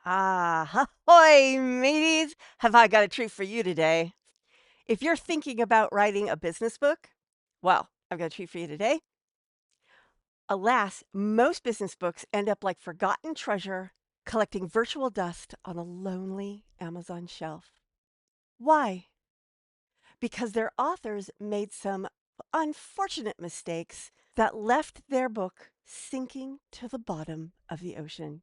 Ahoy, mateys! Have I got a treat for you today? If you're thinking about writing a business book, well, I've got a treat for you today. Alas, most business books end up like forgotten treasure collecting virtual dust on a lonely Amazon shelf. Why? Because their authors made some unfortunate mistakes that left their book sinking to the bottom of the ocean.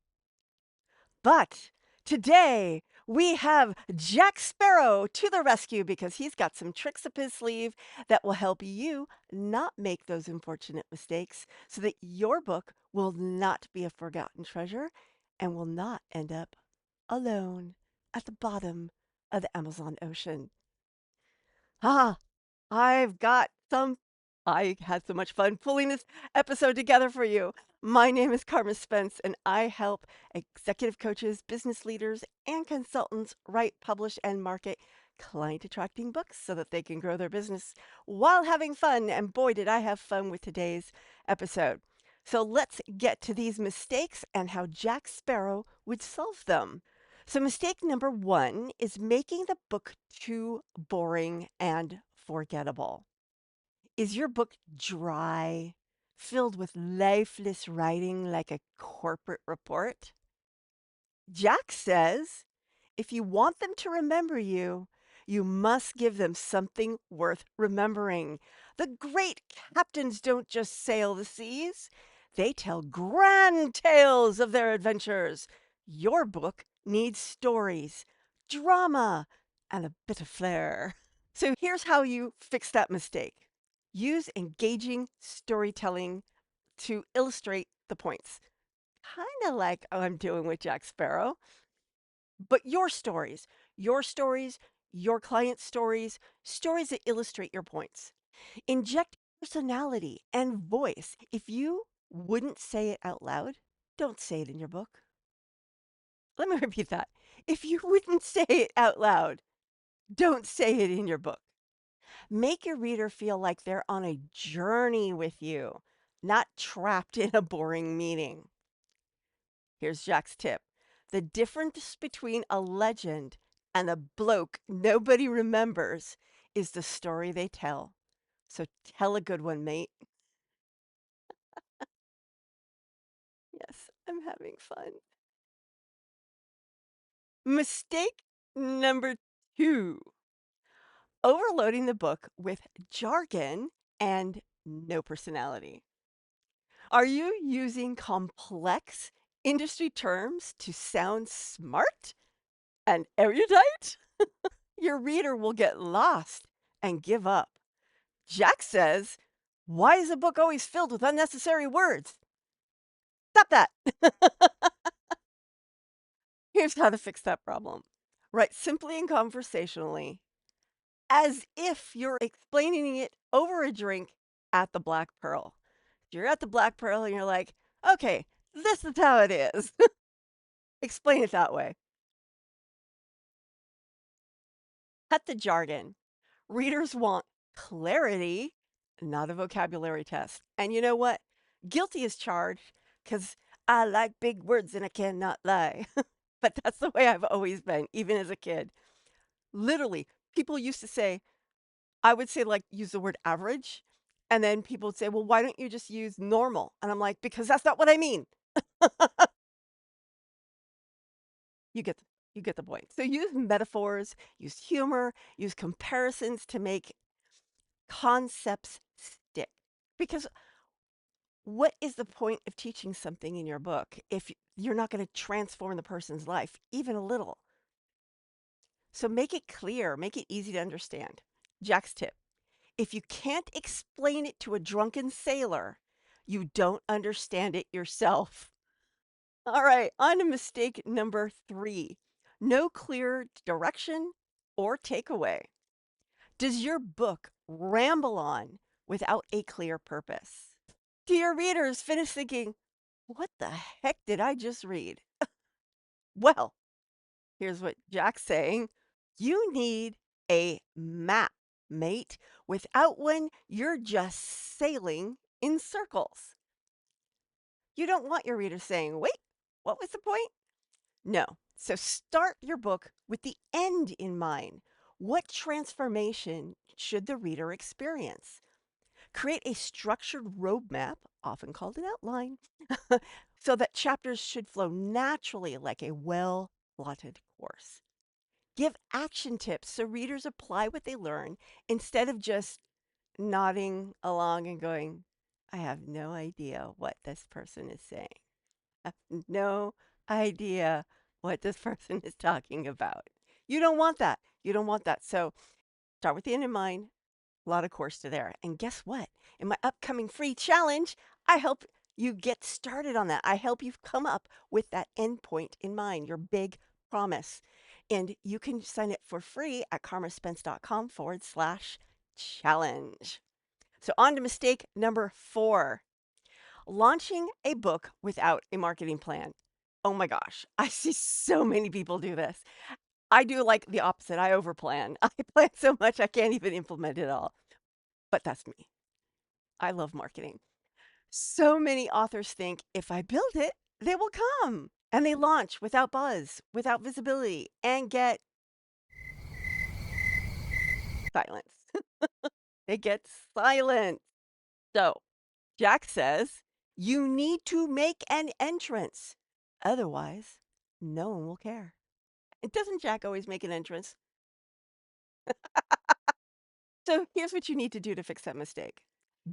But today we have Jack Sparrow to the rescue because he's got some tricks up his sleeve that will help you not make those unfortunate mistakes so that your book will not be a forgotten treasure and will not end up alone at the bottom of the Amazon ocean. Ah, I've got some I had so much fun pulling this episode together for you. My name is Carma Spence, and I help executive coaches, business leaders, and consultants write, publish, and market client attracting books so that they can grow their business while having fun. And boy, did I have fun with today's episode. So let's get to these mistakes and how Jack Sparrow would solve them. So, mistake number one is making the book too boring and forgettable. Is your book dry, filled with lifeless writing like a corporate report? Jack says if you want them to remember you, you must give them something worth remembering. The great captains don't just sail the seas, they tell grand tales of their adventures. Your book needs stories, drama, and a bit of flair. So here's how you fix that mistake. Use engaging storytelling to illustrate the points. Kind of like I'm doing with Jack Sparrow, but your stories, your client stories, stories that illustrate your points. Inject personality and voice. If you wouldn't say it out loud, don't say it in your book. Let me repeat that. If you wouldn't say it out loud, don't say it in your book. Make your reader feel like they're on a journey with you, not trapped in a boring meeting. Here's Jack's tip. The difference between a legend and a bloke nobody remembers is the story they tell. So tell a good one, mate. Yes, I'm having fun. Mistake number two, overloading the book with jargon and no personality. Are you using complex industry terms to sound smart and erudite? Your reader will get lost and give up. Jack says, why is a book always filled with unnecessary words? Stop that. Here's how to fix that problem. Write simply and conversationally, as if you're explaining it over a drink at the Black Pearl. You're at the Black Pearl and you're like, okay, this is how it is. Explain it that way. Cut the jargon. Readers want clarity, not a vocabulary test. And you know what? Guilty is charged because I like big words and I cannot lie. But that's the way I've always been, even as a kid. Literally, people used to say, I would say, like, use the word average. And then people would say, well, why don't you just use normal? And I'm like, because that's not what I mean. You get the, you get the point. So use metaphors, use humor, use comparisons to make concepts stick. Because what is the point of teaching something in your book if you're not going to transform the person's life even a little? So make it clear, make it easy to understand. Jack's tip. If you can't explain it to a drunken sailor, you don't understand it yourself. All right, on to mistake number three. No clear direction or takeaway. Does your book ramble on without a clear purpose? Do your readers finish thinking, what the heck did I just read? Well, here's what Jack's saying. You need a map, mate. Without one, you're just sailing in circles. You don't want your readers saying, wait, what was the point? No, So start your book with the end in mind. What transformation should the reader experience? Create a structured roadmap, often called an outline, so that chapters should flow naturally like a well plotted course. Give action tips so readers apply what they learn instead of just nodding along and going, I have no idea what this person is saying. I have no idea what this person is talking about. You don't want that. You don't want that. So start with the end in mind. A lot of course to there. And guess what? In my upcoming free challenge, I help you get started on that. I help you come up with that endpoint in mind, your big promise. And you can sign it for free at karmaspence.com/challenge. So on to mistake number 4, launching a book without a marketing plan. Oh my gosh, I see so many people do this. I do like the opposite. I overplan. I plan so much I can't even implement it all. But that's me. I love marketing. So many authors think if I build it, they will come. And they launch without buzz, without visibility, and get silence. They get silence. So Jack says you need to make an entrance. Otherwise, no one will care. And doesn't Jack always make an entrance? So here's what you need to do to fix that mistake.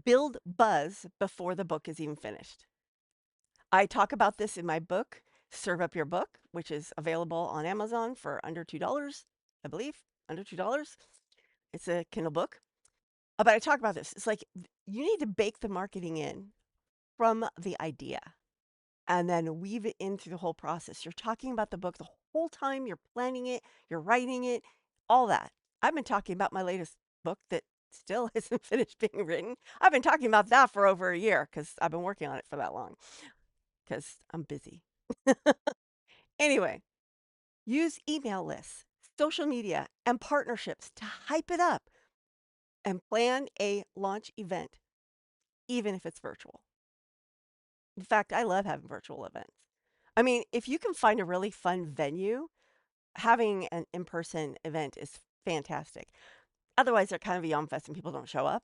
Build buzz before the book is even finished. I talk about this in my book, Serve Up Your Book, which is available on Amazon for under $2, I believe, under $2. It's a Kindle book. But I talk about this. It's like you need to bake the marketing in from the idea and then weave it in through the whole process. You're talking about the book the whole time, you're planning it, you're writing it, all that. I've been talking about my latest book that still isn't finished being written. I've been talking about that for over a year because I've been working on it for that long because I'm busy. Anyway, use email lists, social media, and partnerships to hype it up and plan a launch event, even if it's virtual. In fact, I love having virtual events. I mean, if you can find a really fun venue, having an in person event is fantastic. Otherwise, they're kind of a yum fest and people don't show up.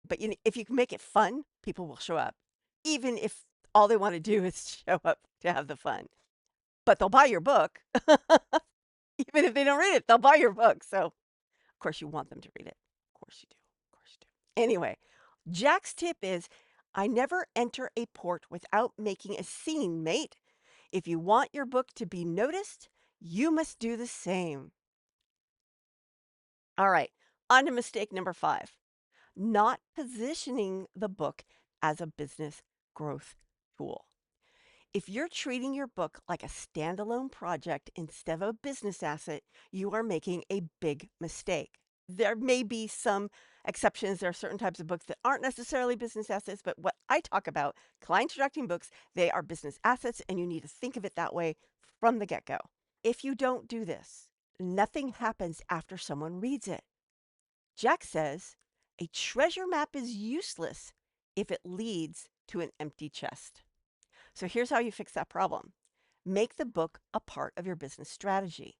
But if you can make it fun, people will show up, even if all they want to do is show up to have the fun. But they'll buy your book. Even if they don't read it, they'll buy your book. So, of course, you want them to read it. Of course you do. Of course you do. Anyway, Jack's tip is I never enter a port without making a scene, mate. If you want your book to be noticed, you must do the same. All right, on to mistake number 5, not positioning the book as a business growth tool. If you're treating your book like a standalone project instead of a business asset, you are making a big mistake. There may be some exceptions. There are certain types of books that aren't necessarily business assets, but what I talk about, client attracting books, they are business assets, and you need to think of it that way from the get go. If you don't do this, nothing happens after someone reads it. Jack says a treasure map is useless if it leads to an empty chest. So here's how you fix that problem. Make the book a part of your business strategy.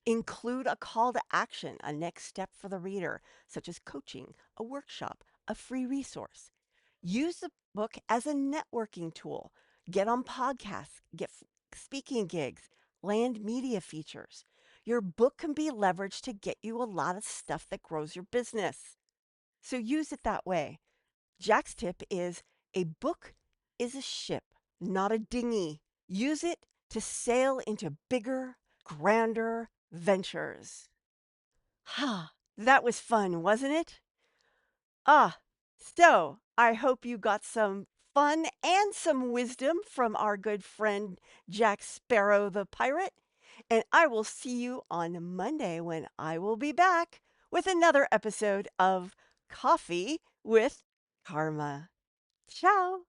Include a call to action, a next step for the reader, such as coaching, a workshop, a free resource. Use the book as a networking tool. Get on podcasts, get speaking gigs, land media features. Your book can be leveraged to get you a lot of stuff that grows your business. So use it that way. Jack's tip is a book is a ship, not a dinghy. Use it to sail into bigger, grander ventures. Ha, that was fun, wasn't it? Ah, so I hope you got some fun and some wisdom from our good friend Jack Sparrow the pirate. And I will see you on Monday when I will be back with another episode of Coffee with Karma. Ciao.